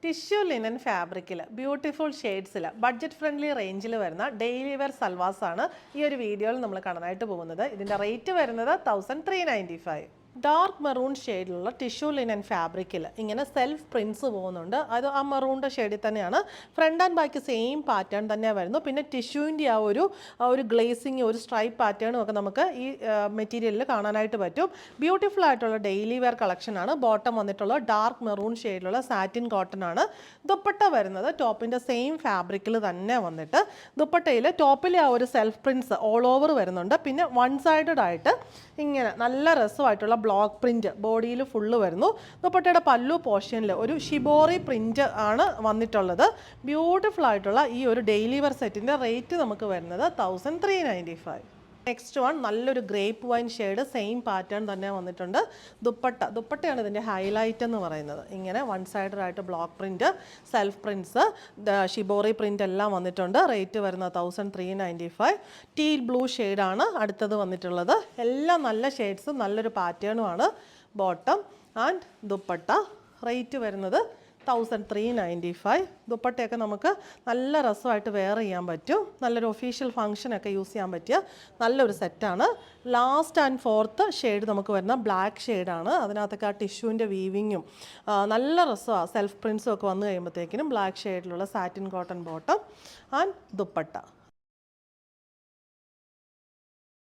Tissue linen ഫാബ്രിക്കിൽ beautiful ഷെയ്ഡ്സിൽ budget friendly റേഞ്ചിൽ വരുന്ന ഡെയിലി വെയർ സൽവാസ് ആണ് ഈ ഒരു വീഡിയോയിൽ നമ്മൾ കാണാനായിട്ട് പോകുന്നത്. ഇതിൻ്റെ റേറ്റ് വരുന്നത് 1395. ഡാർക്ക് മെറൂൺ ഷെയ്ഡിലുള്ള ടിഷ്യൂ ലിനൻ ഫാബ്രിക്കിൽ ഇങ്ങനെ സെൽഫ് പ്രിൻസ് പോകുന്നുണ്ട്. അത് ആ മെറൂണിൻ്റെ ഷെയ്ഡിൽ തന്നെയാണ്. Front and back same pattern തന്നെ വരുന്നു. പിന്നെ ടിഷ്യൂവിൻ്റെ ആ ഒരു ഗ്ലേസിങ്, ഒരു സ്ട്രൈപ്പ് പാറ്റേണും ഒക്കെ നമുക്ക് ഈ മെറ്റീരിയലിൽ കാണാനായിട്ട് പറ്റും. ബ്യൂട്ടിഫുൾ ആയിട്ടുള്ള ഡെയിലി വെയർ കളക്ഷനാണ്. ബോട്ടം വന്നിട്ടുള്ള ഡാർക്ക് മെറൂൺ ഷെയ്ഡിലുള്ള സാറ്റിൻ കോട്ടൺ ആണ്. ദുപ്പട്ട വരുന്നത് ടോപ്പിൻ്റെ സെയിം ഫാബ്രിക്കിൽ തന്നെ വന്നിട്ട് ദുപ്പട്ടയിൽ ടോപ്പിലെ ആ ഒരു സെൽഫ് പ്രിൻസ് ഓൾ ഓവർ വരുന്നുണ്ട്. പിന്നെ വൺ സൈഡഡ് ആയിട്ട് ഇങ്ങനെ നല്ല രസമായിട്ടുള്ള ബ്ലോക്ക് പ്രിന്റ് ബോഡിയിൽ ഫുള്ള് വരുന്നു. ദുപ്പട്ടയുടെ പല്ലു പോർഷനിൽ ഒരു ഷിബോറി പ്രിന്റ് ആണ് വന്നിട്ടുള്ളത്. ബ്യൂട്ടിഫുൾ ആയിട്ടുള്ള ഈ ഒരു ഡെയിലി വെയർ സെറ്റിൻ്റെ റേറ്റ് നമുക്ക് വരുന്നത് 1395. നെക്സ്റ്റ് വൺ നല്ലൊരു grape wine shade, same pattern തന്നെ വന്നിട്ടുണ്ട്. ദുപ്പട്ടയാണ് ഇതിൻ്റെ ഹൈലൈറ്റ് എന്ന് പറയുന്നത്. ഇങ്ങനെ വൺ സൈഡഡ് ആയിട്ട് block print, self prints, shibori print എല്ലാം വന്നിട്ടുണ്ട്. റേറ്റ് വരുന്നത് 1395. ടീൽ ബ്ലൂ ഷെയ്ഡാണ് അടുത്തത് വന്നിട്ടുള്ളത്. എല്ലാം നല്ല ഷെയ്ഡ്സും നല്ലൊരു പാറ്റേണുമാണ്. ബോട്ടം ആൻഡ് ദുപ്പട്ട റേറ്റ് വരുന്നത് 1395. ദുപ്പട്ടയൊക്കെ നമുക്ക് നല്ല രസമായിട്ട് വെയർ ചെയ്യാൻ പറ്റും. നല്ലൊരു ഒഫീഷ്യൽ ഫംഗ്ഷനൊക്കെ യൂസ് ചെയ്യാൻ പറ്റിയ നല്ലൊരു സെറ്റാണ്. ലാസ്റ്റ് ആൻഡ് ഫോർത്ത് ഷെയ്ഡ് നമുക്ക് വരുന്ന ബ്ലാക്ക് ഷെയ്ഡാണ്. അതിനകത്തൊക്കെ ആ ടിഷ്യൂവിൻ്റെ വീവിങ്ങും നല്ല രസമാണ്. സെൽഫ് പ്രിൻസും ഒക്കെ വന്നു കഴിയുമ്പോഴത്തേക്കിനും ബ്ലാക്ക് ഷെയ്ഡിലുള്ള satin cotton bottom and dupatta.